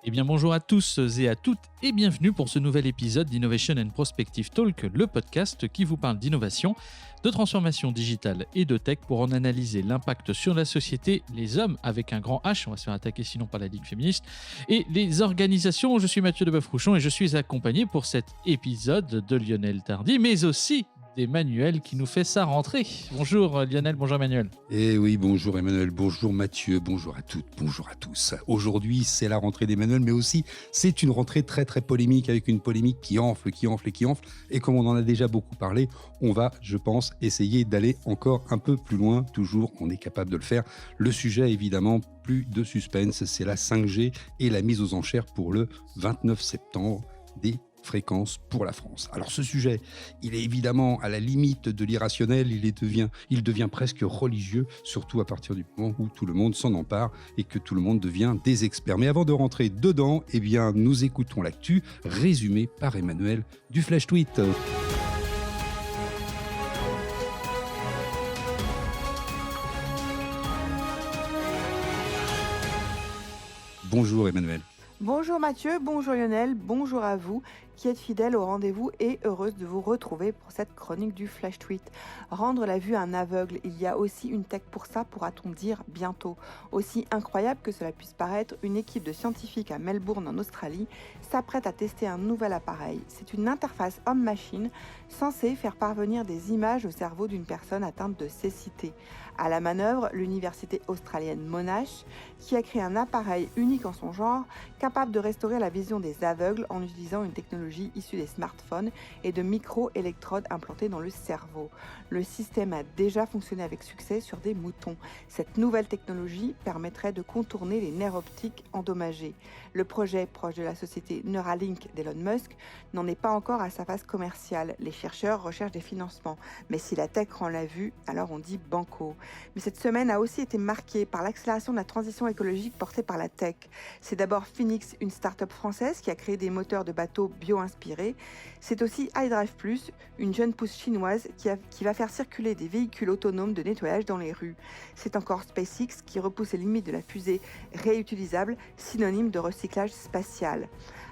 Eh bien bonjour à tous et à toutes et bienvenue pour ce nouvel épisode d'Innovation and Prospective Talk, le podcast qui vous parle d'innovation, de transformation digitale et de tech pour en analyser l'impact sur la société, les hommes avec un grand H, on va se faire attaquer sinon par la Ligue féministe, et les organisations. Je suis Mathieu Deboeuf-Rouchon et je suis accompagné pour cet épisode de Lionel Tardy, mais aussi d'Emmanuel qui nous fait sa rentrée. Bonjour Lionel, bonjour Emmanuel. Eh oui, bonjour Emmanuel, bonjour Mathieu, bonjour à toutes, bonjour à tous. Aujourd'hui, c'est la rentrée d'Emmanuel, mais aussi c'est une rentrée très très polémique, avec une polémique qui enfle. Et comme on en a déjà beaucoup parlé, on va, je pense, essayer d'aller encore un peu plus loin. Toujours, on est capable de le faire. Le sujet, évidemment, plus de suspense, c'est la 5G et la mise aux enchères pour le 29 septembre des fréquences pour la France. Alors ce sujet, il est évidemment à la limite de l'irrationnel, il devient presque religieux, surtout à partir du moment où tout le monde s'en empare et que tout le monde devient des experts. Mais avant de rentrer dedans, eh bien, nous écoutons l'actu résumée par Emmanuel du Flash Tweet. Bonjour Emmanuel. Bonjour Mathieu, bonjour Lionel, bonjour à vous qui êtes fidèles au rendez-vous et heureuse de vous retrouver pour cette chronique du Flash Tweet. Rendre la vue à un aveugle, il y a aussi une tech pour ça, pourra-t-on dire bientôt. Aussi incroyable que cela puisse paraître, une équipe de scientifiques à Melbourne en Australie s'apprête à tester un nouvel appareil. C'est une interface homme-machine censée faire parvenir des images au cerveau d'une personne atteinte de cécité. À la manœuvre, l'université australienne Monash, qui a créé un appareil unique en son genre, capable de restaurer la vision des aveugles en utilisant une technologie issue des smartphones et de micro-électrodes implantées dans le cerveau. Le système a déjà fonctionné avec succès sur des moutons. Cette nouvelle technologie permettrait de contourner les nerfs optiques endommagés. Le projet, proche de la société Neuralink d'Elon Musk, n'en est pas encore à sa phase commerciale. Les chercheurs recherchent des financements. Mais si la tech rend la vue, alors on dit banco. Mais cette semaine a aussi été marquée par l'accélération de la transition écologique portée par la tech. C'est d'abord Phoenix, une start-up française qui a créé des moteurs de bateaux bio-inspirés. C'est aussi iDrive Plus, une jeune pousse chinoise qui va faire circuler des véhicules autonomes de nettoyage dans les rues. C'est encore SpaceX qui repousse les limites de la fusée réutilisable, synonyme de recyclage spatial.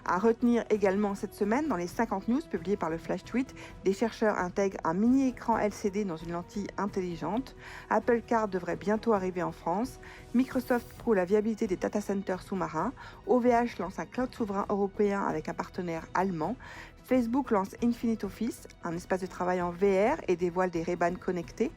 À retenir également cette semaine, dans les 50 news publiées par le Flash Tweet, des chercheurs intègrent un mini-écran LCD dans une lentille intelligente. Apple Car devrait bientôt arriver en France. Microsoft prouve la viabilité des data centers sous-marins. OVH lance un cloud souverain européen avec un partenaire allemand. Facebook lance Infinite Office, un espace de travail en VR et dévoile des Ray-Ban connectés.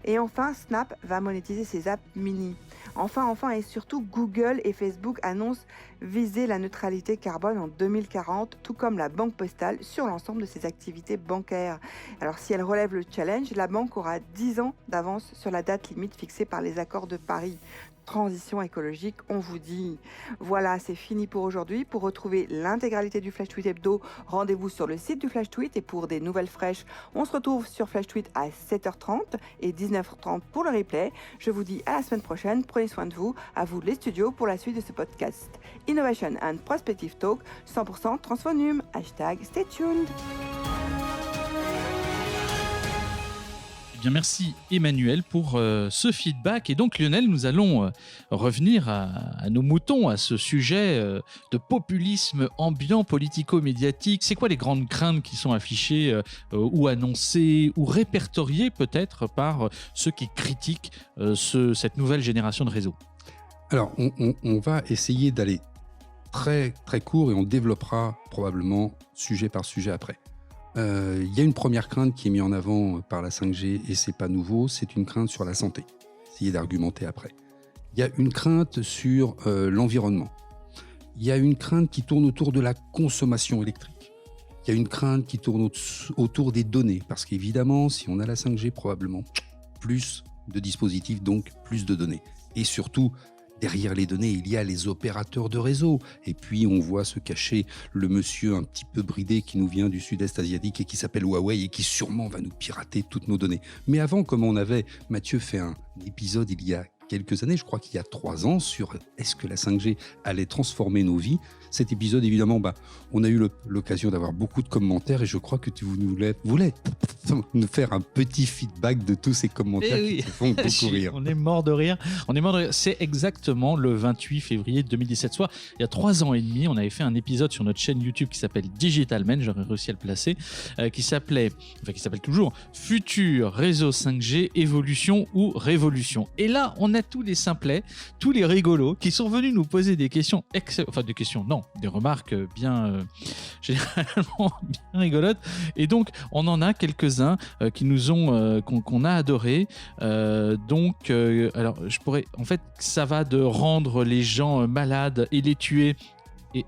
Et enfin, Snap va monétiser ses apps mini. Enfin et surtout, Google et Facebook annoncent viser la neutralité carbone en 2040, tout comme la Banque Postale sur l'ensemble de ses activités bancaires. Alors si elle relève le challenge, la banque aura 10 ans d'avance sur la date limite fixée par les accords de Paris. Transition écologique, on vous dit. Voilà, c'est fini pour aujourd'hui. Pour retrouver l'intégralité du Flash Tweet Hebdo, rendez-vous sur le site du Flash Tweet. Et pour des nouvelles fraîches, on se retrouve sur Flash Tweet à 7h30 et 19h30 pour le replay. Je vous dis à la semaine prochaine. Prenez soin de vous. À vous les studios pour la suite de ce podcast. Innovation and Prospective Talk, 100% Transphonum. #stay tuned. Bien, merci Emmanuel pour ce feedback. Et donc Lionel, nous allons revenir à nos moutons, à ce sujet de populisme ambiant politico-médiatique. C'est quoi les grandes craintes qui sont affichées ou annoncées ou répertoriées peut-être par ceux qui critiquent cette nouvelle génération de réseaux? Alors, on va essayer d'aller très très court et on développera probablement sujet par sujet après. Il y a une première crainte qui est mise en avant par la 5G et c'est pas nouveau, c'est une crainte sur la santé. Essayez d'argumenter après. Il y a une crainte sur l'environnement. Il y a une crainte qui tourne autour de la consommation électrique. Il y a une crainte qui tourne autour des données, parce qu'évidemment, si on a la 5G, probablement plus de dispositifs, donc plus de données. Et surtout, derrière les données, il y a les opérateurs de réseau. Et puis, on voit se cacher le monsieur un petit peu bridé qui nous vient du sud-est asiatique et qui s'appelle Huawei et qui sûrement va nous pirater toutes nos données. Mais avant, comme on avait, Mathieu, fait un épisode il y a quelques années, je crois qu'il y a 3 ans, sur est-ce que la 5G allait transformer nos vies. Cet épisode, évidemment, on a eu l'occasion d'avoir beaucoup de commentaires et je crois que tu voulais nous faire un petit feedback de tous ces commentaires qui te font beaucoup rire. On est mort de rire. C'est exactement le 28 février 2017, soit il y a 3 ans et demi, on avait fait un épisode sur notre chaîne YouTube qui s'appelle Digital Man, j'aurais réussi à le placer, qui s'appelle toujours Futur Réseau 5G, Évolution ou Révolution. Et là, on a tous les simplets, tous les rigolos qui sont venus nous poser des questions, des remarques bien généralement bien rigolotes. Et donc, on en a quelques-uns qui nous ont qu'on a adoré. Alors, ça va de rendre les gens malades et les tuer et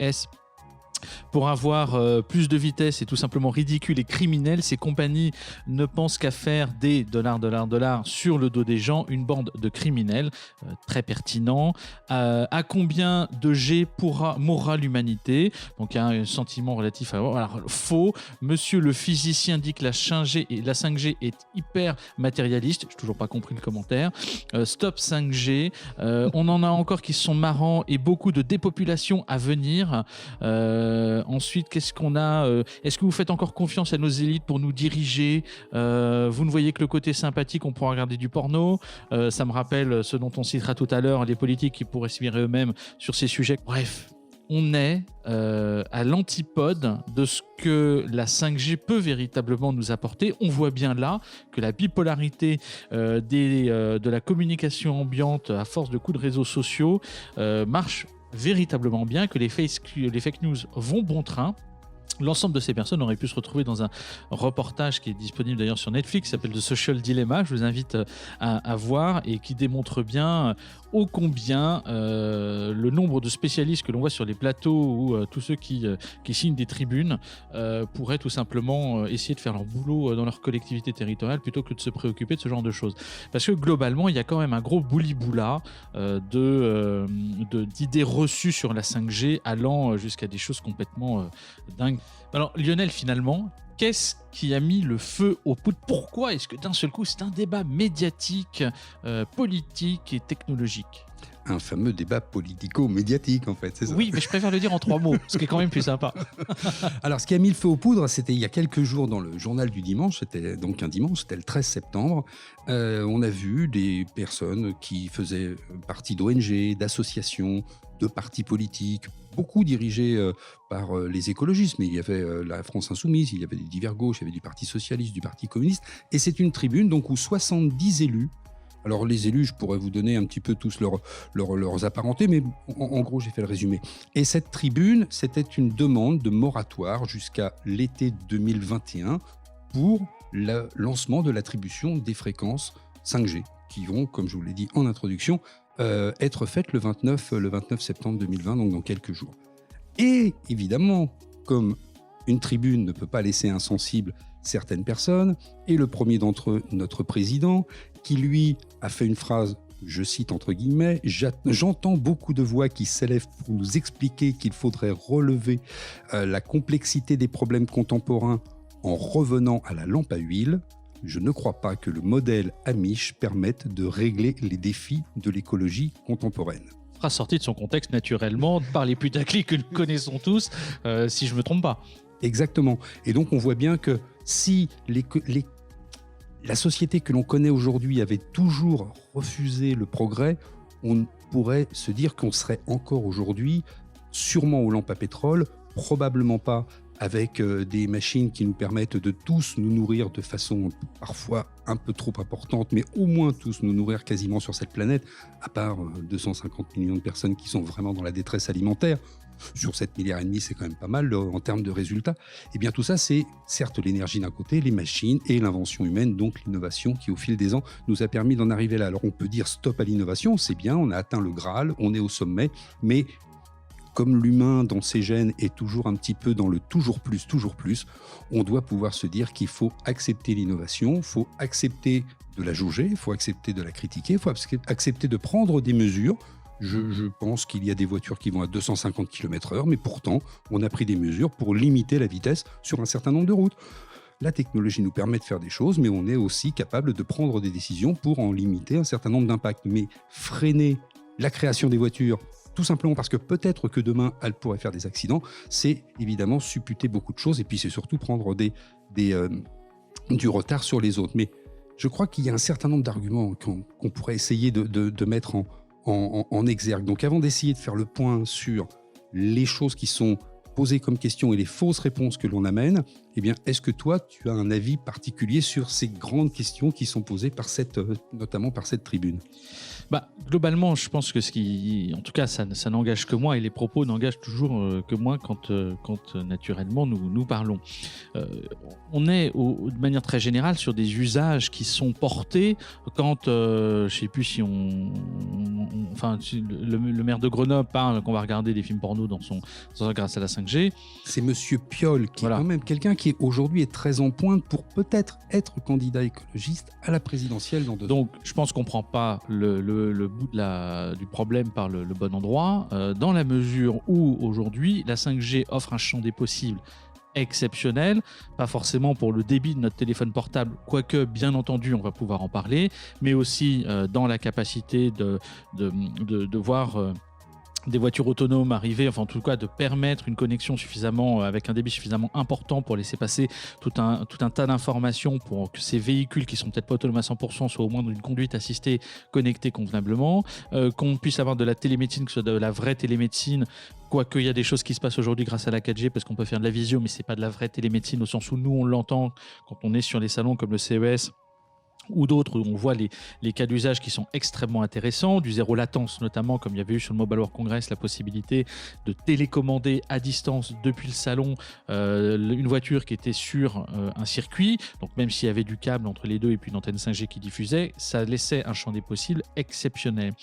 pour avoir plus de vitesse est tout simplement ridicule et criminel. Ces compagnies ne pensent qu'à faire des dollars sur le dos des gens, une bande de criminels. Très pertinent. À combien de G mourra l'humanité? Donc il y a un sentiment relatif à... Alors, faux. Monsieur le physicien dit que la 5G est hyper matérialiste. Je n'ai toujours pas compris le commentaire. Stop 5G. On en a encore qui sont marrants et beaucoup de dépopulation à venir. Ensuite, qu'est-ce qu'on a? Est-ce que vous faites encore confiance à nos élites pour nous diriger? Vous ne voyez que le côté sympathique, on pourra regarder du porno. Ça me rappelle ce dont on citera tout à l'heure, les politiques qui pourraient se virer eux-mêmes sur ces sujets. Bref, on est à l'antipode de ce que la 5G peut véritablement nous apporter. On voit bien là que la bipolarité de la communication ambiante à force de coups de réseaux sociaux marche véritablement bien, que les fake news vont bon train. L'ensemble de ces personnes auraient pu se retrouver dans un reportage qui est disponible d'ailleurs sur Netflix, qui s'appelle The Social Dilemma, je vous invite à voir, et qui démontre bien ô combien le nombre de spécialistes que l'on voit sur les plateaux ou tous ceux qui signent des tribunes pourraient tout simplement essayer de faire leur boulot dans leur collectivité territoriale plutôt que de se préoccuper de ce genre de choses. Parce que globalement, il y a quand même un gros bouli-boula d'idées reçues sur la 5G allant jusqu'à des choses complètement dingues. Alors Lionel, finalement, qu'est-ce qui a mis le feu aux poudres? Pourquoi est-ce que d'un seul coup c'est un débat médiatique, politique et technologique? Un fameux débat politico-médiatique, en fait, c'est ça? Oui, mais je préfère le dire en 3 mots, ce qui est quand même plus sympa. Alors, ce qui a mis le feu aux poudres, c'était il y a quelques jours dans le journal du dimanche, c'était donc un dimanche, c'était le 13 septembre, on a vu des personnes qui faisaient partie d'ONG, d'associations, de partis politiques, beaucoup dirigés par les écologistes, mais il y avait la France Insoumise, il y avait des divers gauches, il y avait du Parti Socialiste, du Parti Communiste, et c'est une tribune donc, où 70 élus. Alors les élus, je pourrais vous donner un petit peu tous leurs apparentés, mais en gros, j'ai fait le résumé. Et cette tribune, c'était une demande de moratoire jusqu'à l'été 2021 pour le lancement de l'attribution des fréquences 5G, qui vont, comme je vous l'ai dit en introduction, être faites le 29 septembre 2020, donc dans quelques jours. Et évidemment, comme une tribune ne peut pas laisser insensible certaines personnes, et le premier d'entre eux, notre président, qui lui a fait une phrase, je cite entre guillemets, « J'entends beaucoup de voix qui s'élèvent pour nous expliquer qu'il faudrait relever la complexité des problèmes contemporains en revenant à la lampe à huile. Je ne crois pas que le modèle Amish permette de régler les défis de l'écologie contemporaine. » Phrase sortie de son contexte naturellement par les putaclics que nous connaissons tous, si je ne me trompe pas. Exactement. Et donc on voit bien que si la société que l'on connaît aujourd'hui avait toujours refusé le progrès, on pourrait se dire qu'on serait encore aujourd'hui sûrement aux lampes à pétrole, probablement pas avec des machines qui nous permettent de tous nous nourrir de façon parfois un peu trop importante, mais au moins tous nous nourrir quasiment sur cette planète, à part 250 millions de personnes qui sont vraiment dans la détresse alimentaire. Sur 7,5 milliards, c'est quand même pas mal en termes de résultats. Et bien tout ça, c'est certes l'énergie d'un côté, les machines et l'invention humaine, donc l'innovation qui au fil des ans nous a permis d'en arriver là. Alors on peut dire stop à l'innovation, c'est bien, on a atteint le Graal, on est au sommet, mais comme l'humain dans ses gènes est toujours un petit peu dans le toujours plus, on doit pouvoir se dire qu'il faut accepter l'innovation, il faut accepter de la jauger, il faut accepter de la critiquer, il faut accepter de prendre des mesures. Je pense qu'il y a des voitures qui vont à 250 km/h, mais pourtant, on a pris des mesures pour limiter la vitesse sur un certain nombre de routes. la technologie nous permet de faire des choses, mais on est aussi capable de prendre des décisions pour en limiter un certain nombre d'impacts. Mais freiner la création des voitures, tout simplement parce que peut-être que demain, elles pourraient faire des accidents, c'est évidemment supputer beaucoup de choses, et puis c'est surtout prendre du retard sur les autres. Mais je crois qu'il y a un certain nombre d'arguments qu'on pourrait essayer de mettre en exergue. Donc avant d'essayer de faire le point sur les choses qui sont posées comme questions et les fausses réponses que l'on amène, eh bien, est-ce que toi, tu as un avis particulier sur ces grandes questions qui sont posées notamment par cette tribune ? Globalement, je pense que en tout cas, ça n'engage que moi, et les propos n'engagent toujours que moi quand naturellement nous parlons. On est de manière très générale sur des usages qui sont portés quand, je ne sais plus si le maire de Grenoble parle qu'on va regarder des films porno grâce à la 5G. C'est Monsieur Piolle qui est quand même quelqu'un qui aujourd'hui est très en pointe pour peut-être être candidat écologiste à la présidentielle dans 2 ans. Donc, je pense qu'on ne prend pas le bout du problème par le bon endroit, dans la mesure où aujourd'hui la 5G offre un champ des possibles exceptionnel, pas forcément pour le débit de notre téléphone portable, quoique bien entendu on va pouvoir en parler, mais aussi dans la capacité de voir des voitures autonomes arriver, enfin en tout cas de permettre une connexion avec un débit suffisamment important pour laisser passer tout un tas d'informations pour que ces véhicules qui sont peut-être pas autonomes à 100% soient au moins dans une conduite assistée connectée convenablement, qu'on puisse avoir de la télémédecine, que ce soit de la vraie télémédecine, quoique il y a des choses qui se passent aujourd'hui grâce à la 4G parce qu'on peut faire de la visio, mais c'est pas de la vraie télémédecine au sens où nous on l'entend quand on est sur les salons comme le CES ou d'autres où on voit les cas d'usage qui sont extrêmement intéressants, du zéro latence notamment, comme il y avait eu sur le Mobile World Congress, la possibilité de télécommander à distance depuis le salon une voiture qui était sur un circuit, donc même s'il y avait du câble entre les deux et puis une antenne 5G qui diffusait, ça laissait un champ des possibles exceptionnel.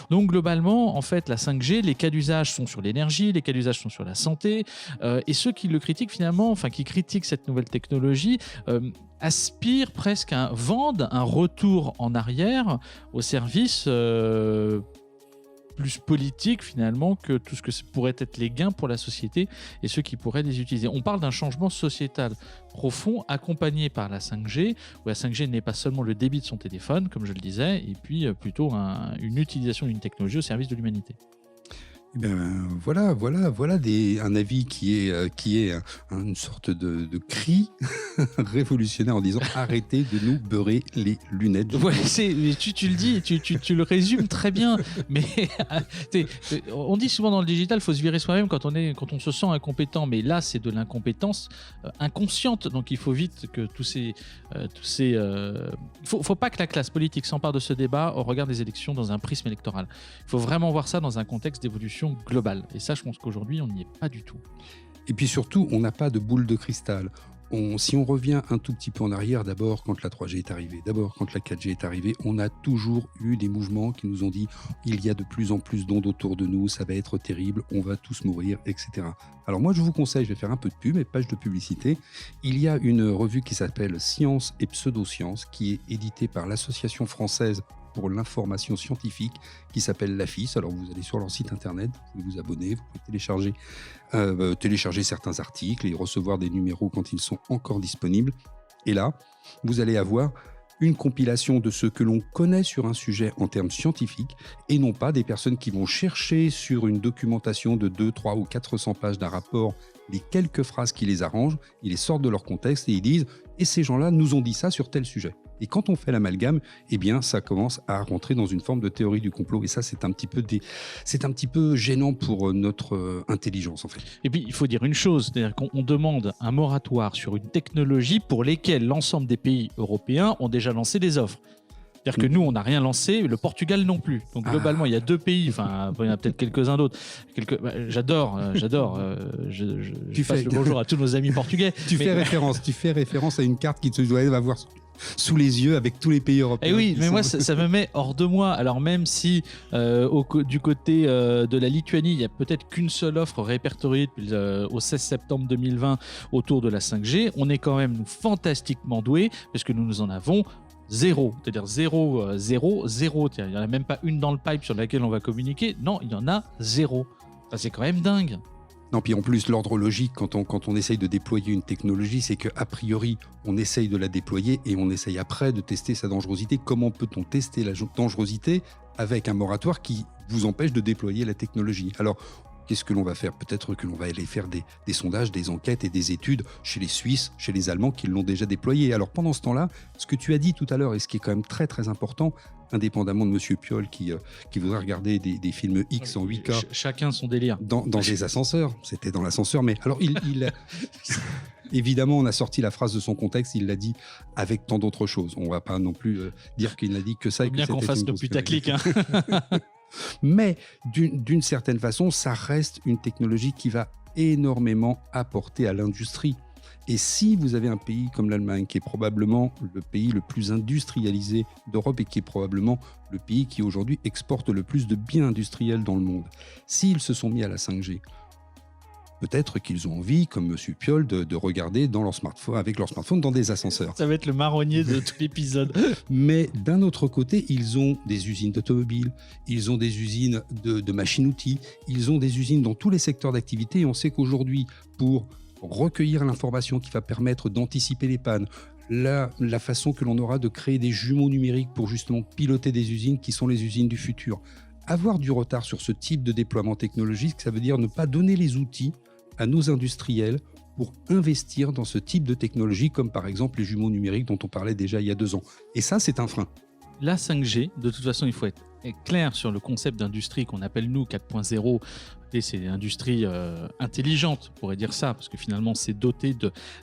Donc globalement, en fait, la 5G, les cas d'usage sont sur l'énergie, les cas d'usage sont sur la santé, et ceux qui le critiquent finalement, enfin qui critiquent cette nouvelle technologie, aspirent presque vendent un retour en arrière au service plus politique finalement que tout ce que pourrait être les gains pour la société et ceux qui pourraient les utiliser. On parle d'un changement sociétal profond accompagné par la 5G, où la 5G n'est pas seulement le débit de son téléphone, comme je le disais, et puis plutôt une utilisation d'une technologie au service de l'humanité. Eh bien, voilà un avis qui est une sorte de cri révolutionnaire en disant arrêtez de nous beurrer les lunettes. Ouais, tu le dis, tu le résumes très bien, mais on dit souvent dans le digital, il faut se virer soi-même quand on se sent incompétent, mais là c'est de l'incompétence inconsciente, donc il faut vite que faut pas que la classe politique s'empare de ce débat au regard des élections dans un prisme électoral. Il faut vraiment voir ça dans un contexte d'évolution globale. Et ça, je pense qu'aujourd'hui, on n'y est pas du tout. Et puis surtout, on n'a pas de boule de cristal. Si on revient un tout petit peu en arrière, d'abord quand la 3G est arrivée, d'abord quand la 4G est arrivée, on a toujours eu des mouvements qui nous ont dit il y a de plus en plus d'ondes autour de nous, ça va être terrible, on va tous mourir, etc. Alors moi, je vous conseille, je vais faire un peu de pub et page de publicité. Il y a une revue qui s'appelle Science et Pseudosciences, qui est éditée par l'Association française pour l'information scientifique, qui s'appelle l'AFIS. Alors vous allez sur leur site internet, vous pouvez vous abonner, vous pouvez télécharger certains articles et recevoir des numéros quand ils sont encore disponibles. Et là, vous allez avoir une compilation de ce que l'on connaît sur un sujet en termes scientifiques et non pas des personnes qui vont chercher sur une documentation de 200, 300 ou 400 pages d'un rapport les quelques phrases qui les arrangent, ils les sortent de leur contexte et ils disent « et ces gens-là nous ont dit ça sur tel sujet ». Et quand on fait l'amalgame, eh bien, ça commence à rentrer dans une forme de théorie du complot. Et ça, c'est un petit peu gênant pour notre intelligence, en fait. Et puis, il faut dire une chose, c'est-à-dire qu'on demande un moratoire sur une technologie pour laquelle l'ensemble des pays européens ont déjà lancé des offres. C'est-à-dire que nous, on n'a rien lancé, le Portugal non plus. Donc globalement, il y a 2 pays, enfin, il y en a peut-être quelques-uns d'autres. J'adore. Je passe le bonjour à tous nos amis portugais. Tu fais référence à une carte qui te doit avoir sous les yeux avec tous les pays européens. Et oui, mais moi, ça me met hors de moi. Alors même si du côté de la Lituanie, il n'y a peut-être qu'une seule offre répertoriée depuis, au 16 septembre 2020 autour de la 5G, on est quand même fantastiquement doués parce que nous en avons zéro, c'est-à-dire zéro. Il n'y en a même pas une dans le pipe sur laquelle on va communiquer. Non, il y en a zéro. Ça, c'est quand même dingue. Non, puis en plus, l'ordre logique, quand on essaye de déployer une technologie, c'est qu'a priori, on essaye de la déployer et on essaye après de tester sa dangerosité. Comment peut-on tester la dangerosité avec un moratoire qui vous empêche de déployer la technologie? Alors, qu'est-ce que l'on va faire? Peut-être que l'on va aller faire des sondages, des enquêtes et des études chez les Suisses, chez les Allemands qui l'ont déjà déployé. Alors pendant ce temps-là, ce que tu as dit tout à l'heure et ce qui est quand même très très important, indépendamment de Monsieur Piolle qui voudrait regarder des films X en 8K Chacun son délire. dans des ascenseurs, c'était dans l'ascenseur, mais alors évidemment on a sorti la phrase de son contexte, il l'a dit avec tant d'autres choses. On ne va pas non plus dire qu'il n'a dit que ça. Faut bien qu'on fasse le putaclic. Hein. Mais d'une certaine façon, ça reste une technologie qui va énormément apporter à l'industrie. Et si vous avez un pays comme l'Allemagne, qui est probablement le pays le plus industrialisé d'Europe et qui est probablement le pays qui aujourd'hui exporte le plus de biens industriels dans le monde, s'ils se sont mis à la 5G, peut-être qu'ils ont envie, comme M. Piolle, de regarder dans leur smartphone, avec leur smartphone dans des ascenseurs. Ça va être le marronnier de tout l'épisode. Mais d'un autre côté, ils ont des usines d'automobiles, ils ont des usines de machines-outils, ils ont des usines dans tous les secteurs d'activité. Et on sait qu'aujourd'hui, pour recueillir l'information qui va permettre d'anticiper les pannes, la façon que l'on aura de créer des jumeaux numériques pour justement piloter des usines qui sont les usines du futur. Avoir du retard sur ce type de déploiement technologique, ça veut dire ne pas donner les outils à nos industriels pour investir dans ce type de technologie, comme par exemple les jumeaux numériques dont on parlait déjà il y a 2 ans. Et ça, c'est un frein. La 5G, de toute façon, il faut être clair sur le concept d'industrie qu'on appelle nous 4.0. C'est une industrie intelligente, on pourrait dire ça, parce que finalement c'est doté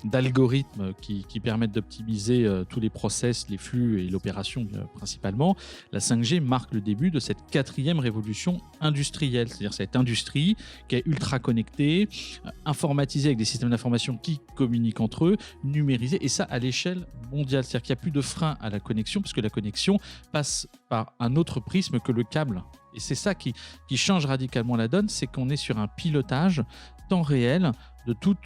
d'algorithmes qui permettent d'optimiser tous les process, les flux et l'opération principalement. La 5G marque le début de cette 4e révolution industrielle, c'est-à-dire cette industrie qui est ultra connectée, informatisée avec des systèmes d'information qui communiquent entre eux, numérisée, et ça à l'échelle mondiale. C'est-à-dire qu'il n'y a plus de frein à la connexion, parce que la connexion passe par un autre prisme que le câble. Et c'est ça qui change radicalement la donne, c'est qu'on est sur un pilotage temps réel de tous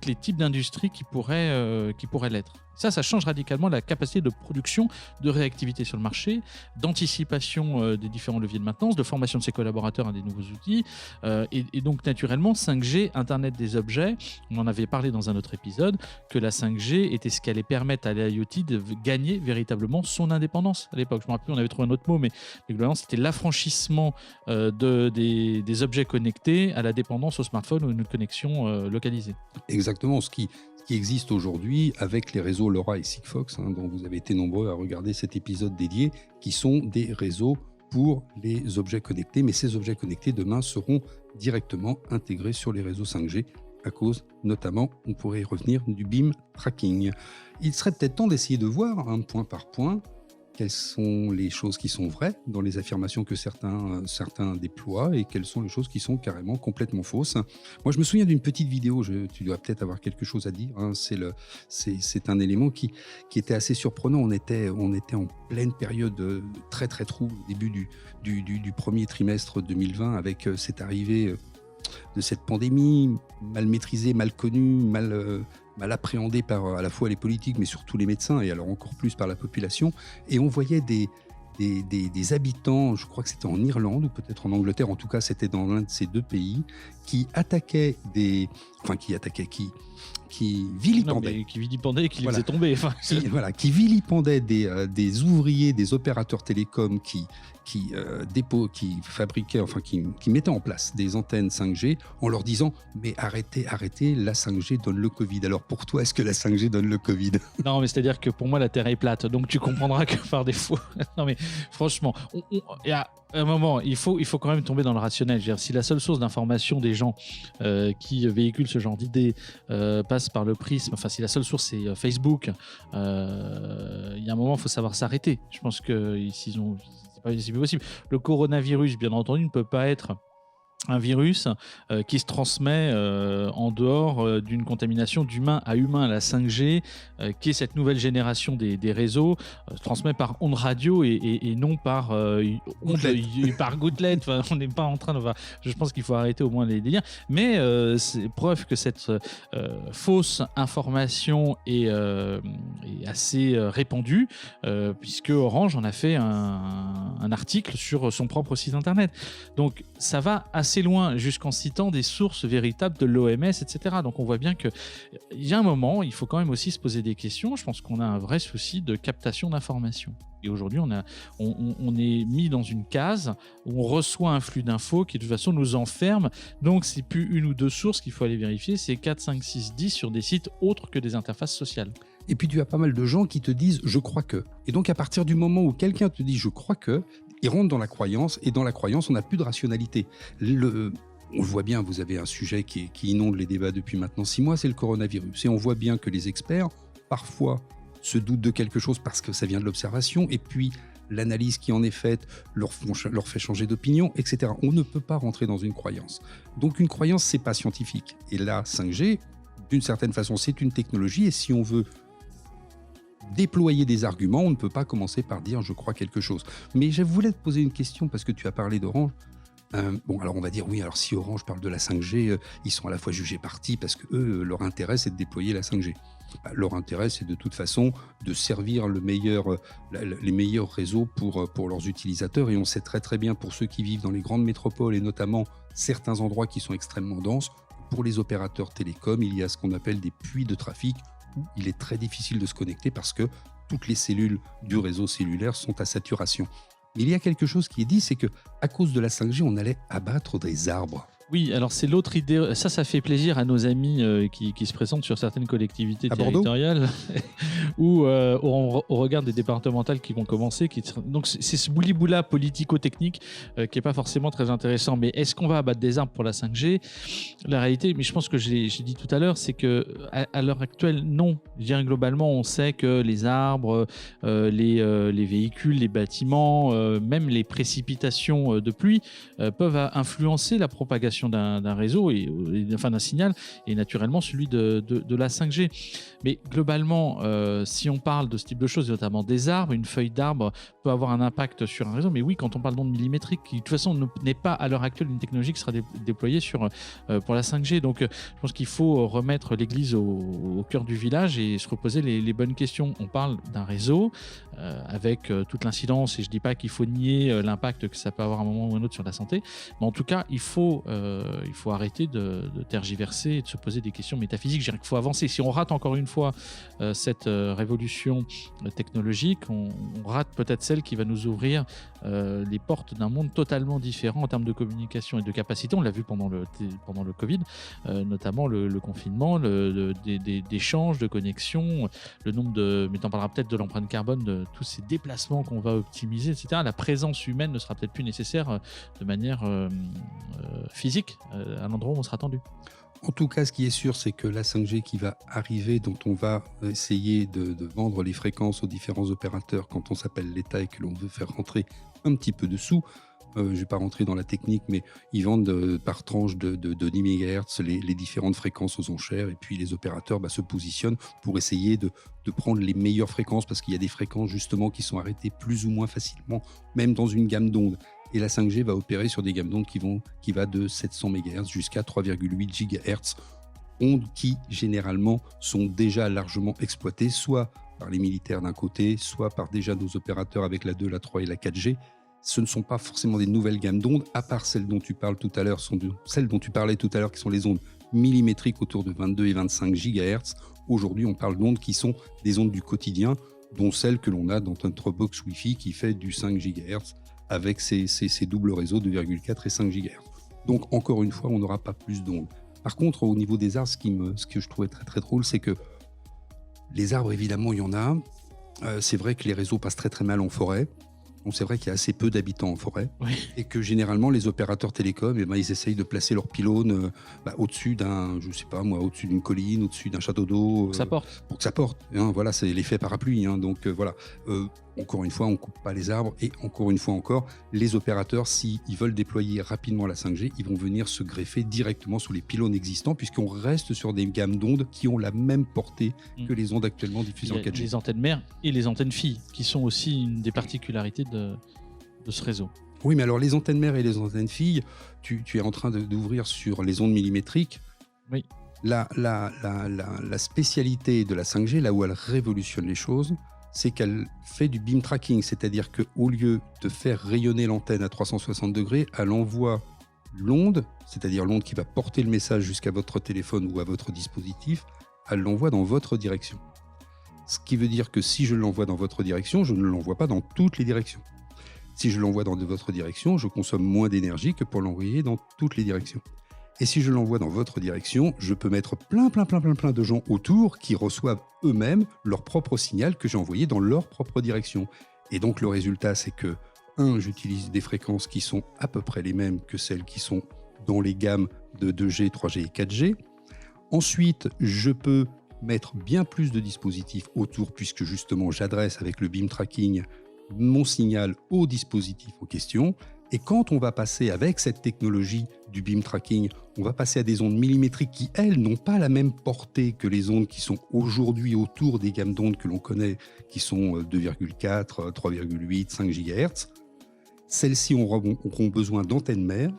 les types d'industries qui pourraient l'être. Ça change radicalement la capacité de production, de réactivité sur le marché, d'anticipation des différents leviers de maintenance, de formation de ses collaborateurs à des nouveaux outils. Et donc, naturellement, 5G, Internet des objets, on en avait parlé dans un autre épisode, que la 5G était ce qui allait permettre à l'IoT de gagner véritablement son indépendance à l'époque. Je me rappelle, on avait trouvé un autre mot, mais globalement, c'était l'affranchissement des objets connectés à la dépendance au smartphone ou une connexion localisée. Exactement, ce qui existe aujourd'hui avec les réseaux LoRa et Sigfox, dont vous avez été nombreux à regarder cet épisode dédié, qui sont des réseaux pour les objets connectés. Mais ces objets connectés, demain, seront directement intégrés sur les réseaux 5G à cause, notamment, on pourrait y revenir, du beam tracking. Il serait peut-être temps d'essayer de voir, point par point, quelles sont les choses qui sont vraies dans les affirmations que certains déploient et quelles sont les choses qui sont carrément complètement fausses. Moi, je me souviens d'une petite vidéo, tu dois peut-être avoir quelque chose à dire, c'est un élément qui était assez surprenant. On était en pleine période très très trouble, au début du premier trimestre 2020, avec cette arrivée de cette pandémie mal maîtrisée, mal connue, mal appréhendée par à la fois les politiques, mais surtout les médecins, et alors encore plus par la population. Et on voyait des habitants, je crois que c'était en Irlande ou peut-être en Angleterre, en tout cas c'était dans l'un de ces 2 pays, qui vilipendaient. Qui vilipendaient et qui les Voilà. faisaient tomber. Qui vilipendaient des ouvriers, des opérateurs télécoms qui fabriquaient, qui mettaient en place des antennes 5G en leur disant « mais arrêtez, la 5G donne le Covid ». Alors pour toi, est-ce que la 5G donne le Covid? Non, mais c'est-à-dire que pour moi, la Terre est plate. Donc tu comprendras que par défaut... Non, mais franchement, à un moment, il faut quand même tomber dans le rationnel. Je veux dire, si la seule source d'information des gens qui véhiculent ce genre d'idées passe par le prisme, si la seule source c'est Facebook, il y a un moment, il faut savoir s'arrêter. Je pense que c'est plus possible. Le coronavirus, bien entendu, ne peut pas être un virus qui se transmet en dehors d'une contamination d'humain à humain. La 5G, qui est cette nouvelle génération des réseaux, se transmet par ondes radio et non par gouttelette. On n'est pas en train de... Je pense qu'il faut arrêter au moins les délires. Mais c'est preuve que cette fausse information est assez répandue, puisque Orange en a fait un article sur son propre site internet. Donc ça va assez assez loin, jusqu'en citant des sources véritables de l'OMS, etc. Donc on voit bien qu'il y a un moment, il faut quand même aussi se poser des questions. Je pense qu'on a un vrai souci de captation d'informations. Et aujourd'hui, on est mis dans une case où on reçoit un flux d'infos qui de toute façon nous enferme. Donc c'est plus une ou deux sources qu'il faut aller vérifier, c'est 4, 5, 6, 10 sur des sites autres que des interfaces sociales. Et puis tu as pas mal de gens qui te disent « je crois que ». Et donc à partir du moment où quelqu'un te dit « je crois que », il rentre dans la croyance, et dans la croyance, on n'a plus de rationalité. On le voit bien, vous avez un sujet qui inonde les débats depuis maintenant 6 mois, c'est le coronavirus. Et on voit bien que les experts, parfois, se doutent de quelque chose parce que ça vient de l'observation, et puis l'analyse qui en est faite leur fait changer d'opinion, etc. On ne peut pas rentrer dans une croyance. Donc une croyance, c'est pas scientifique. Et la 5G, d'une certaine façon, c'est une technologie, et si on veut déployer des arguments, on ne peut pas commencer par dire « je crois quelque chose ». Mais je voulais te poser une question parce que tu as parlé d'Orange. Bon, alors on va dire oui, alors si Orange parle de la 5G, ils sont à la fois jugés partis parce que eux, leur intérêt, c'est de déployer la 5G. Leur intérêt, c'est de toute façon de servir les meilleurs réseaux pour leurs utilisateurs. Et on sait très très bien pour ceux qui vivent dans les grandes métropoles et notamment certains endroits qui sont extrêmement denses, pour les opérateurs télécoms, il y a ce qu'on appelle des puits de trafic où il est très difficile de se connecter parce que toutes les cellules du réseau cellulaire sont à saturation. Mais il y a quelque chose qui est dit, c'est qu'à cause de la 5G, on allait abattre des arbres. Oui, alors c'est l'autre idée. Ça fait plaisir à nos amis qui se présentent sur certaines collectivités territoriales ou au regard des départementales qui vont commencer. Donc c'est ce bouli-boula politico-technique qui n'est pas forcément très intéressant. Mais est-ce qu'on va abattre des arbres pour la 5G ? La réalité, mais je pense que j'ai dit tout à l'heure, c'est qu'à l'heure actuelle, non. Je dirais globalement, on sait que les arbres, les véhicules, les bâtiments, même les précipitations de pluie peuvent influencer la propagation d'un réseau enfin d'un signal et naturellement celui de la 5G. Mais globalement, si on parle de ce type de choses, notamment des arbres, une feuille d'arbre peut avoir un impact sur un réseau. Mais oui, quand on parle d'ondes millimétriques, qui de toute façon n'est pas à l'heure actuelle une technologie qui sera déployée pour la 5G. Donc je pense qu'il faut remettre l'église au cœur du village et se reposer les bonnes questions. On parle d'un réseau avec toute l'incidence, et je ne dis pas qu'il faut nier l'impact que ça peut avoir à un moment ou à un autre sur la santé, mais en tout cas, il faut arrêter de tergiverser et de se poser des questions métaphysiques. Je dirais qu'il faut avancer. Si on rate encore une fois cette révolution technologique, on rate peut-être celle qui va nous ouvrir les portes d'un monde totalement différent en termes de communication et de capacité. On l'a vu pendant le Covid, notamment le confinement, d'échanges, de connexions, le nombre mais tu en parleras peut-être de l'empreinte carbone, de tous ces déplacements qu'on va optimiser, etc. La présence humaine ne sera peut-être plus nécessaire de manière physique à l'endroit où on sera attendu. En tout cas, ce qui est sûr, c'est que la 5G qui va arriver, dont on va essayer de vendre les fréquences aux différents opérateurs quand on s'appelle l'État et que l'on veut faire rentrer un petit peu de sous. Je ne vais pas rentrer dans la technique, mais ils vendent par tranche de 10 MHz les différentes fréquences aux enchères, et puis les opérateurs se positionnent pour essayer de prendre les meilleures fréquences, parce qu'il y a des fréquences justement qui sont arrêtées plus ou moins facilement, même dans une gamme d'ondes. Et la 5G va opérer sur des gammes d'ondes qui va de 700 MHz jusqu'à 3,8 GHz, ondes qui généralement sont déjà largement exploitées, soit par les militaires d'un côté, soit par déjà nos opérateurs avec la 2, la 3 et la 4G. Ce ne sont pas forcément des nouvelles gammes d'ondes, à part celles dont tu parles tout à l'heure, celles dont tu parlais tout à l'heure, qui sont les ondes millimétriques autour de 22 et 25 GHz. Aujourd'hui, on parle d'ondes qui sont des ondes du quotidien, dont celles que l'on a dans notre box Wi-Fi qui fait du 5 GHz avec ces doubles réseaux de 2,4 et 5 GHz. Donc, encore une fois, on n'aura pas plus d'ondes. Par contre, au niveau des arbres, ce que je trouvais très très drôle, c'est que les arbres, évidemment, il y en a. C'est vrai que les réseaux passent très très mal en forêt. Donc c'est vrai qu'il y a assez peu d'habitants en forêt, oui. Et que généralement les opérateurs télécoms, ils essayent de placer leurs pylônes au-dessus au-dessus d'une colline, au-dessus d'un château d'eau, pour que ça porte. Voilà, c'est l'effet parapluie. Donc voilà. Encore une fois, on ne coupe pas les arbres, et encore une fois encore, les opérateurs, s'ils veulent déployer rapidement la 5G, ils vont venir se greffer directement sur les pylônes existants, puisqu'on reste sur des gammes d'ondes qui ont la même portée que les ondes actuellement diffusées en 4G. Les antennes mères et les antennes filles, qui sont aussi une des particularités de ce réseau. Oui, mais alors les antennes mères et les antennes filles, tu es en train d'ouvrir sur les ondes millimétriques. Oui. La spécialité de la 5G, là où elle révolutionne les choses, c'est qu'elle fait du beam tracking, c'est-à-dire qu'au lieu de faire rayonner l'antenne à 360 degrés, elle envoie l'onde, c'est-à-dire l'onde qui va porter le message jusqu'à votre téléphone ou à votre dispositif, elle l'envoie dans votre direction. Ce qui veut dire que si je l'envoie dans votre direction, je ne l'envoie pas dans toutes les directions. Si je l'envoie dans votre direction, je consomme moins d'énergie que pour l'envoyer dans toutes les directions. Et si je l'envoie dans votre direction, je peux mettre plein de gens autour qui reçoivent eux-mêmes leur propre signal que j'ai envoyé dans leur propre direction. Et donc le résultat, c'est que, j'utilise des fréquences qui sont à peu près les mêmes que celles qui sont dans les gammes de 2G, 3G et 4G. Ensuite, je peux mettre bien plus de dispositifs autour puisque justement j'adresse avec le beam tracking mon signal au dispositif en question. Et quand on va passer avec cette technologie du beam tracking, on va passer à des ondes millimétriques qui, elles, n'ont pas la même portée que les ondes qui sont aujourd'hui autour des gammes d'ondes que l'on connaît, qui sont 2,4, 3,8, 5 GHz. Celles-ci auront besoin d'antennes mères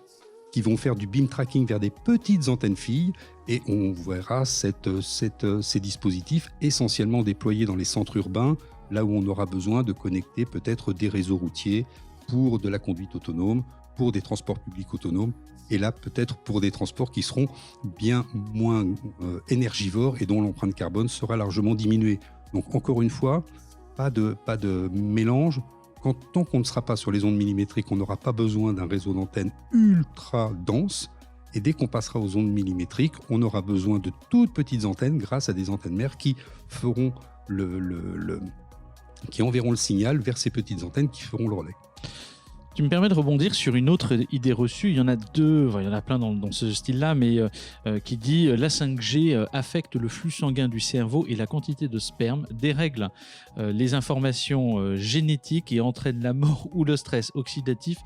qui vont faire du beam tracking vers des petites antennes filles et on verra ces dispositifs essentiellement déployés dans les centres urbains, là où on aura besoin de connecter peut-être des réseaux routiers pour de la conduite autonome, pour des transports publics autonomes, et là peut-être pour des transports qui seront bien moins énergivores et dont l'empreinte carbone sera largement diminuée. Donc encore une fois, pas de mélange. Tant qu'on ne sera pas sur les ondes millimétriques, on n'aura pas besoin d'un réseau d'antennes ultra dense, et dès qu'on passera aux ondes millimétriques, on aura besoin de toutes petites antennes grâce à des antennes mères qui feront qui enverront le signal vers ces petites antennes qui feront le relais. Tu me permets de rebondir sur une autre idée reçue. Il y en a deux, il y en a plein dans ce style-là, mais qui dit la 5G affecte le flux sanguin du cerveau et la quantité de sperme, dérègle les informations génétiques et entraîne la mort ou le stress oxydatif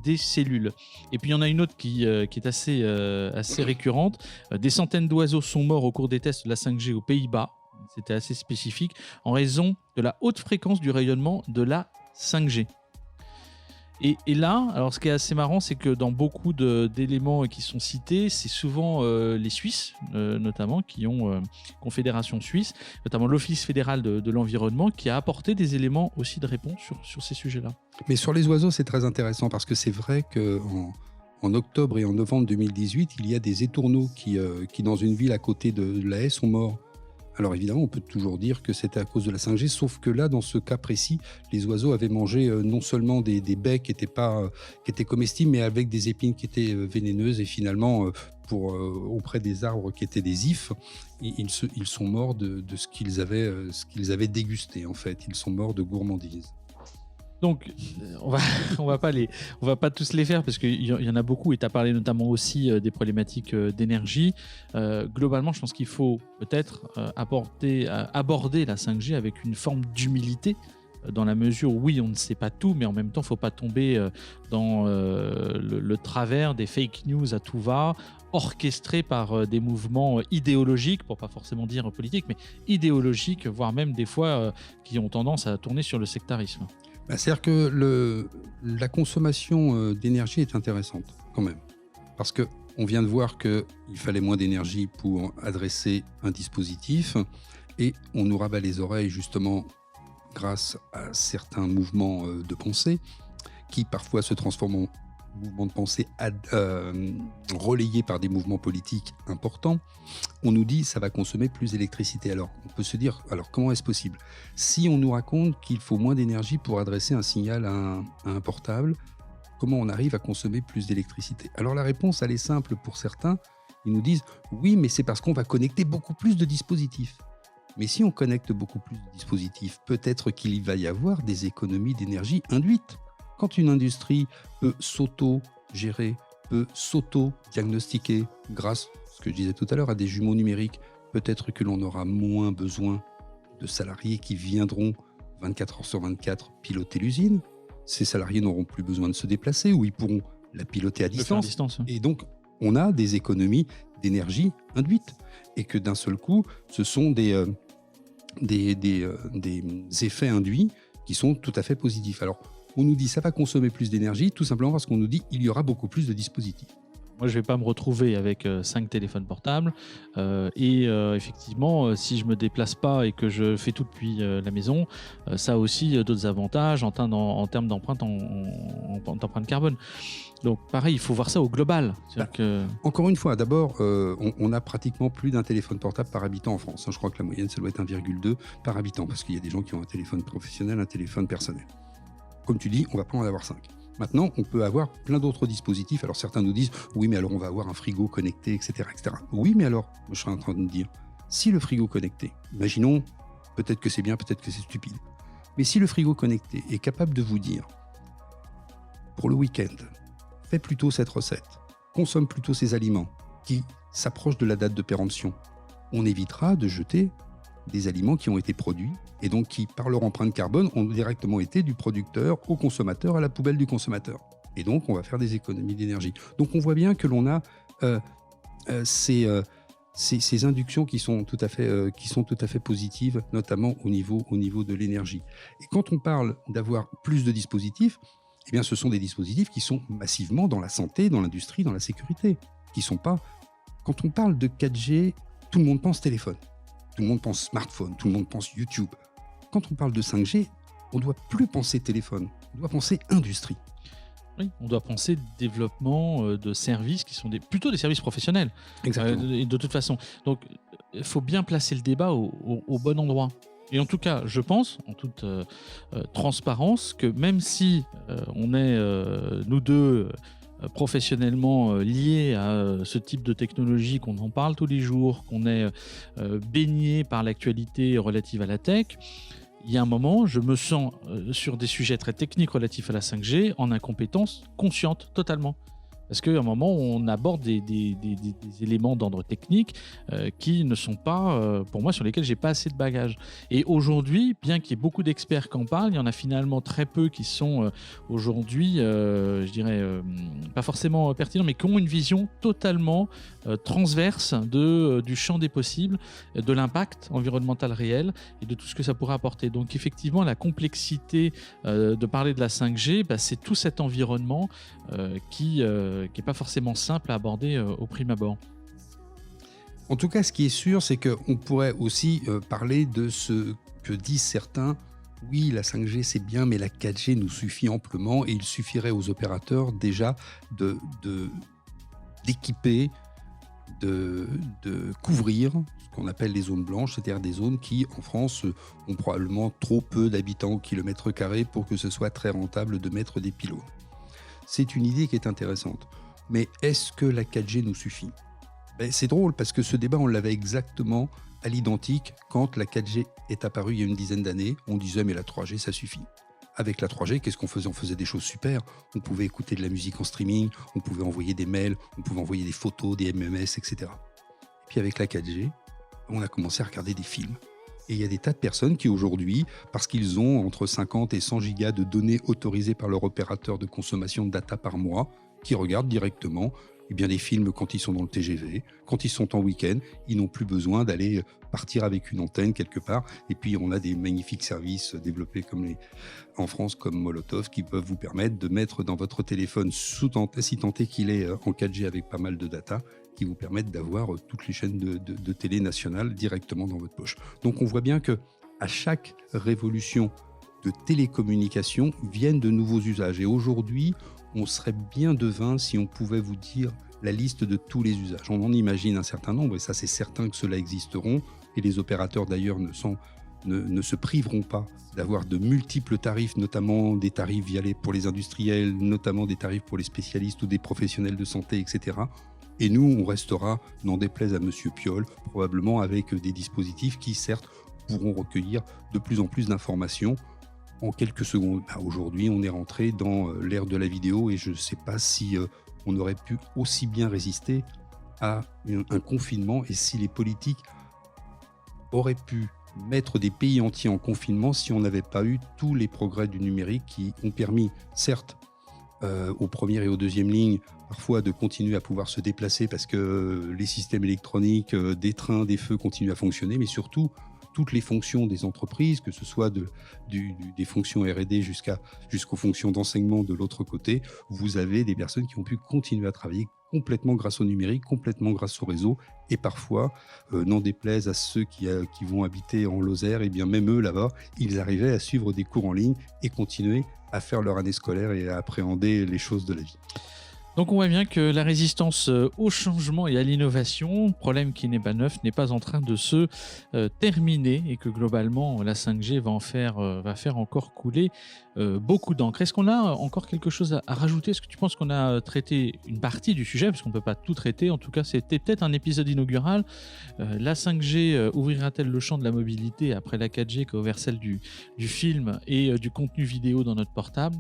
des cellules. Et puis il y en a une autre qui est assez récurrente. Des centaines d'oiseaux sont morts au cours des tests de la 5G aux Pays-Bas. C'était assez spécifique en raison de la haute fréquence du rayonnement de la 5G. Et là, alors ce qui est assez marrant, c'est que dans beaucoup d'éléments qui sont cités, c'est souvent les Suisses, notamment, qui ont Confédération Suisse, notamment l'Office fédéral de l'environnement, qui a apporté des éléments aussi de réponse sur ces sujets-là. Mais sur les oiseaux, c'est très intéressant parce que c'est vrai qu'en octobre et en novembre 2018, il y a des étourneaux qui dans une ville à côté de La Haye, sont morts. Alors évidemment, on peut toujours dire que c'était à cause de la 5G, sauf que là, dans ce cas précis, les oiseaux avaient mangé non seulement des baies qui étaient comestibles, mais avec des épines qui étaient vénéneuses. Et finalement, auprès des arbres qui étaient des ifs, ils sont morts de ce qu'ils avaient dégusté, en fait. Ils sont morts de gourmandise. Donc, on va pas tous les faire parce qu'il y en a beaucoup et tu as parlé notamment aussi des problématiques d'énergie. Globalement, je pense qu'il faut peut-être aborder la 5G avec une forme d'humilité dans la mesure où, oui, on ne sait pas tout, mais en même temps, il ne faut pas tomber dans le travers des fake news à tout va, orchestrés par des mouvements idéologiques, pour pas forcément dire politiques, mais idéologiques, voire même des fois qui ont tendance à tourner sur le sectarisme. C'est-à-dire que la consommation d'énergie est intéressante quand même. Parce qu'on vient de voir qu'il fallait moins d'énergie pour adresser un dispositif et on nous rabat les oreilles justement grâce à certains mouvements de pensée qui parfois se transforment en mouvements de pensée relayés par des mouvements politiques importants. On nous dit ça va consommer plus d'électricité. Alors on peut se dire, alors comment est-ce possible ? Si on nous raconte qu'il faut moins d'énergie pour adresser un signal à un portable, comment on arrive à consommer plus d'électricité ? Alors la réponse, elle est simple pour certains. Ils nous disent oui, mais c'est parce qu'on va connecter beaucoup plus de dispositifs. Mais si on connecte beaucoup plus de dispositifs, peut-être qu'il va y avoir des économies d'énergie induites. Quand une industrie peut s'auto-gérer, peut s'auto-diagnostiquer grâce, ce que je disais tout à l'heure, à des jumeaux numériques, peut-être que l'on aura moins besoin de salariés qui viendront 24 heures sur 24 piloter l'usine. Ces salariés n'auront plus besoin de se déplacer ou ils pourront la piloter à distance. Et donc, on a des économies d'énergie induites. Et que d'un seul coup, ce sont des effets induits qui sont tout à fait positifs. Alors, on nous dit ça va consommer plus d'énergie, tout simplement parce qu'on nous dit il y aura beaucoup plus de dispositifs. Moi, je vais pas me retrouver avec 5 téléphones portables. Effectivement, si je me déplace pas et que je fais tout depuis la maison, ça a aussi d'autres avantages en termes d'empreinte d'empreinte carbone. Donc pareil, il faut voir ça au global. C'est-à-dire que... Encore une fois, d'abord, on a pratiquement plus d'un téléphone portable par habitant en France. Je crois que la moyenne, ça doit être 1,2 par habitant, parce qu'il y a des gens qui ont un téléphone professionnel, un téléphone personnel. Comme tu dis, on va pas en avoir 5. Maintenant, on peut avoir plein d'autres dispositifs. Alors certains nous disent, oui, mais alors on va avoir un frigo connecté, etc., etc. Oui, mais alors, je suis en train de me dire, si le frigo connecté, imaginons, peut-être que c'est bien, peut-être que c'est stupide, mais si le frigo connecté est capable de vous dire, pour le week-end, fais plutôt cette recette, consomme plutôt ces aliments qui s'approchent de la date de péremption, on évitera de jeter des aliments qui ont été produits et donc qui, par leur empreinte carbone, ont directement été du producteur au consommateur, à la poubelle du consommateur. Et donc, on va faire des économies d'énergie. Donc, on voit bien que l'on a ces inductions qui sont tout à fait positives, notamment au niveau de l'énergie. Et quand on parle d'avoir plus de dispositifs, eh bien, ce sont des dispositifs qui sont massivement dans la santé, dans l'industrie, dans la sécurité, qui sont pas... Quand on parle de 4G, tout le monde pense téléphone. Tout le monde pense smartphone, tout le monde pense YouTube. Quand on parle de 5G, on ne doit plus penser téléphone, on doit penser industrie. Oui, on doit penser développement de services qui sont plutôt des services professionnels. Exactement. Et de toute façon. Donc, il faut bien placer le débat au bon endroit. Et en tout cas, je pense, en toute transparence, que même si on est, nous deux, professionnellement liés à ce type de technologie, qu'on en parle tous les jours, qu'on est baigné par l'actualité relative à la tech, il y a un moment, je me sens sur des sujets très techniques relatifs à la 5G en incompétence consciente totalement. Parce qu'à un moment, on aborde des éléments d'ordre technique qui ne sont pas, pour moi, sur lesquels j'ai pas assez de bagages. Et aujourd'hui, bien qu'il y ait beaucoup d'experts qui en parlent, il y en a finalement très peu qui sont aujourd'hui, je dirais, pas forcément pertinents, mais qui ont une vision totalement transverse du champ des possibles, de l'impact environnemental réel et de tout ce que ça pourrait apporter. Donc effectivement, la complexité de parler de la 5G, c'est tout cet environnement qui n'est pas forcément simple à aborder au prime abord. En tout cas, ce qui est sûr, c'est qu'on pourrait aussi parler de ce que disent certains. Oui, la 5G, c'est bien, mais la 4G nous suffit amplement et il suffirait aux opérateurs déjà d'équiper, de couvrir ce qu'on appelle les zones blanches, c'est-à-dire des zones qui, en France, ont probablement trop peu d'habitants au kilomètre carré pour que ce soit très rentable de mettre des pylônes. C'est une idée qui est intéressante. Mais est-ce que la 4G nous suffit ? C'est drôle parce que ce débat, on l'avait exactement à l'identique quand la 4G est apparue il y a une dizaine d'années. On disait mais la 3G, ça suffit. Avec la 3G, qu'est-ce qu'on faisait ? On faisait des choses super. On pouvait écouter de la musique en streaming, on pouvait envoyer des mails, on pouvait envoyer des photos, des MMS, etc. Et puis avec la 4G, on a commencé à regarder des films. Et il y a des tas de personnes qui aujourd'hui, parce qu'ils ont entre 50 et 100 gigas de données autorisées par leur opérateur de consommation de data par mois, qui regardent directement des films quand ils sont dans le TGV, quand ils sont en week-end, ils n'ont plus besoin d'aller partir avec une antenne quelque part. Et puis on a des magnifiques services développés en France comme Molotov qui peuvent vous permettre de mettre dans votre téléphone, si tant est qu'il est en 4G avec pas mal de data, qui vous permettent d'avoir toutes les chaînes de télé nationales directement dans votre poche. Donc on voit bien que à chaque révolution de télécommunication viennent de nouveaux usages. Et aujourd'hui, on serait bien devin si on pouvait vous dire la liste de tous les usages. On en imagine un certain nombre, et ça c'est certain que ceux-là existeront, et les opérateurs d'ailleurs ne se priveront pas d'avoir de multiples tarifs, notamment des tarifs pour les industriels, notamment des tarifs pour les spécialistes ou des professionnels de santé, etc. Et nous, on restera, n'en déplaise à Monsieur Piolle, probablement avec des dispositifs qui, certes, pourront recueillir de plus en plus d'informations en quelques secondes. Aujourd'hui, on est rentré dans l'ère de la vidéo et je ne sais pas si on aurait pu aussi bien résister à un confinement et si les politiques auraient pu mettre des pays entiers en confinement si on n'avait pas eu tous les progrès du numérique qui ont permis, certes, aux premières et aux deuxièmes lignes, parfois de continuer à pouvoir se déplacer parce que les systèmes électroniques, des trains, des feux continuent à fonctionner, mais surtout toutes les fonctions des entreprises, que ce soit des fonctions R&D jusqu'aux fonctions d'enseignement de l'autre côté, vous avez des personnes qui ont pu continuer à travailler, complètement grâce au numérique, complètement grâce au réseau. Et parfois, n'en déplaise à ceux qui vont habiter en Lozère, et bien même eux là-bas, ils arrivaient à suivre des cours en ligne et continuer à faire leur année scolaire et à appréhender les choses de la vie. Donc on voit bien que la résistance au changement et à l'innovation, problème qui n'est pas neuf, n'est pas en train de se terminer et que globalement la 5G va faire encore couler beaucoup d'encre. Est-ce qu'on a encore quelque chose à rajouter? Est-ce que tu penses qu'on a traité une partie du sujet? Parce qu'on ne peut pas tout traiter. En tout cas, c'était peut-être un épisode inaugural. La 5G ouvrira-t-elle le champ de la mobilité après la 4G qui a ouvert celle du film et du contenu vidéo dans notre portable?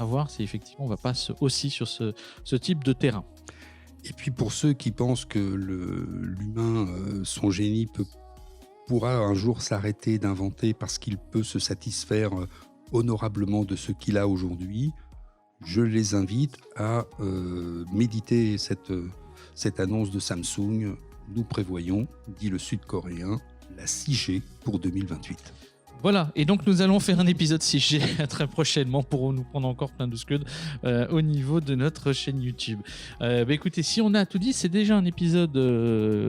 À voir si effectivement on va pas aussi sur ce type de terrain. Et puis pour ceux qui pensent que l'humain, son génie pourra un jour s'arrêter d'inventer parce qu'il peut se satisfaire honorablement de ce qu'il a aujourd'hui, je les invite à méditer cette annonce de Samsung. Nous prévoyons, dit le Sud-Coréen, la 6G pour 2028. Voilà, et donc nous allons faire un épisode 6G très prochainement pour nous prendre encore plein de scuds au niveau de notre chaîne YouTube. Écoutez, si on a tout dit, c'est déjà un épisode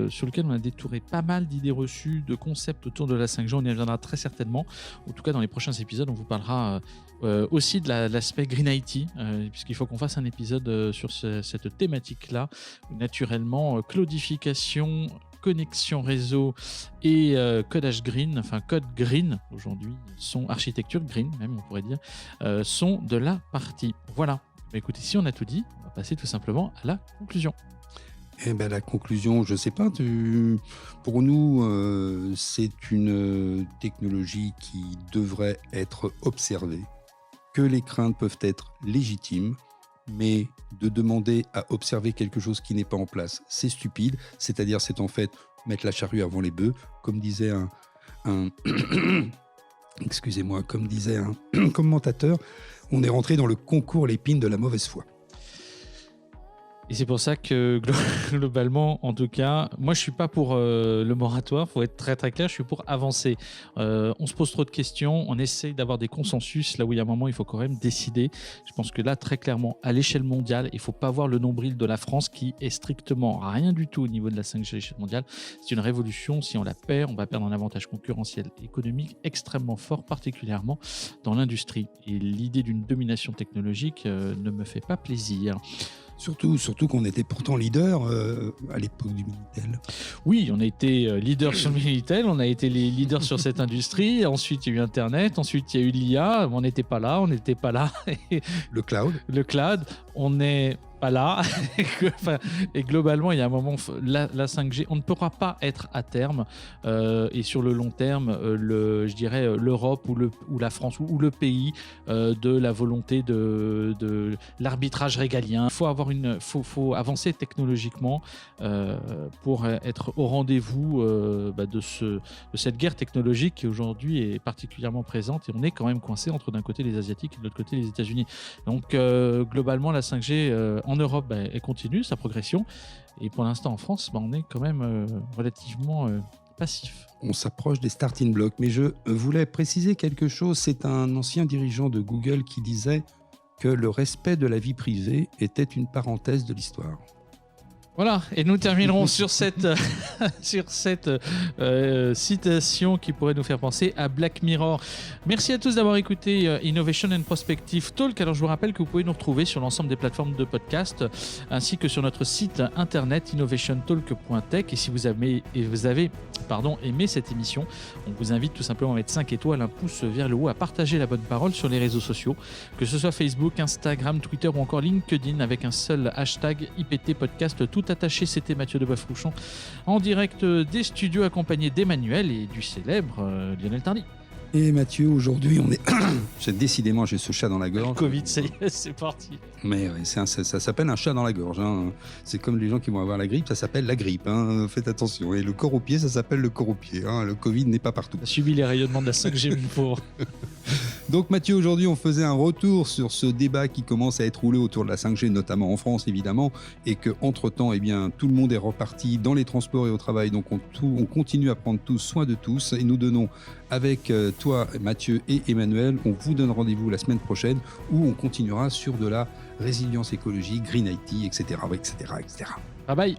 sur lequel on a détouré pas mal d'idées reçues, de concepts autour de la 5G. On y reviendra très certainement. En tout cas, dans les prochains épisodes, on vous parlera aussi de l'aspect Green IT, puisqu'il faut qu'on fasse un épisode sur cette thématique-là. Naturellement, cloudification, connexion réseau et codage green, enfin code green aujourd'hui, architecture green même on pourrait dire, sont de la partie. Voilà, écoutez, si on a tout dit, on va passer tout simplement à la conclusion. Eh ben, la conclusion, je ne sais pas, pour nous, c'est une technologie qui devrait être observée, que les craintes peuvent être légitimes, mais de demander à observer quelque chose qui n'est pas en place, c'est stupide, c'est-à-dire c'est en fait mettre la charrue avant les bœufs, comme disait excusez-moi, comme disait un commentateur, on est rentré dans le concours l'épine de la mauvaise foi. Et c'est pour ça que globalement, en tout cas, moi je suis pas pour le moratoire, il faut être très très clair, je suis pour avancer. On se pose trop de questions, on essaye d'avoir des consensus, là où il y a un moment il faut quand même décider. Je pense que là, très clairement, à l'échelle mondiale, il ne faut pas voir le nombril de la France qui est strictement rien du tout au niveau de la 5G à l'échelle mondiale. C'est une révolution, si on la perd, on va perdre un avantage concurrentiel économique extrêmement fort, particulièrement dans l'industrie. Et l'idée d'une domination technologique ne me fait pas plaisir. Surtout qu'on était pourtant leader à l'époque du Minitel. Oui, on a été leader sur le Minitel, on a été les leaders sur cette industrie. Ensuite, il y a eu Internet, ensuite, il y a eu l'IA. On n'était pas là. Le cloud. Le cloud, on n'est pas là. Et globalement, il y a un moment, la 5G, on ne pourra pas être à terme. Et sur le long terme, je dirais l'Europe ou la France ou le pays de la volonté de l'arbitrage régalien. Faut avancer technologiquement pour être au rendez-vous de cette guerre technologique qui aujourd'hui est particulièrement présente. Et on est quand même coincé entre d'un côté les Asiatiques et de l'autre côté les États-Unis. Donc globalement, la 5G en Europe, elle continue sa progression. Et pour l'instant, en France, on est quand même relativement passif. On s'approche des starting blocks. Mais je voulais préciser quelque chose. C'est un ancien dirigeant de Google qui disait que le respect de la vie privée était une parenthèse de l'histoire. Voilà, et nous terminerons sur cette citation qui pourrait nous faire penser à Black Mirror. Merci à tous d'avoir écouté Innovation and Prospective Talk. Alors je vous rappelle que vous pouvez nous retrouver sur l'ensemble des plateformes de podcast ainsi que sur notre site internet innovationtalk.tech. Et si vous avez aimé cette émission, on vous invite tout simplement à mettre 5 étoiles, un pouce vers le haut, à partager la bonne parole sur les réseaux sociaux, que ce soit Facebook, Instagram, Twitter ou encore LinkedIn avec un seul hashtag IPT Podcast tout attaché. C'était Mathieu Deboeuf-Rouchon en direct des studios accompagné d'Emmanuel et du célèbre Lionel Tardy. Et Mathieu, aujourd'hui, on est... Décidément, j'ai ce chat dans la gorge. Covid, c'est parti. Mais ouais, ça s'appelle un chat dans la gorge. Hein. C'est comme les gens qui vont avoir la grippe, ça s'appelle la grippe. Hein. Faites attention. Et le corps au pied, ça s'appelle le corps au pied. Hein. Le Covid n'est pas partout. On a subi les rayonnements de la 5G, une pauvre. Donc Mathieu, aujourd'hui, on faisait un retour sur ce débat qui commence à être roulé autour de la 5G, notamment en France, évidemment, et qu'entre-temps, eh bien, tout le monde est reparti dans les transports et au travail. Donc on continue à prendre tous soin de tous et nous donnons avec toi, Mathieu et Emmanuel, on vous donne rendez-vous la semaine prochaine où on continuera sur de la résilience écologique, green IT, etc., etc., etc. Bye bye.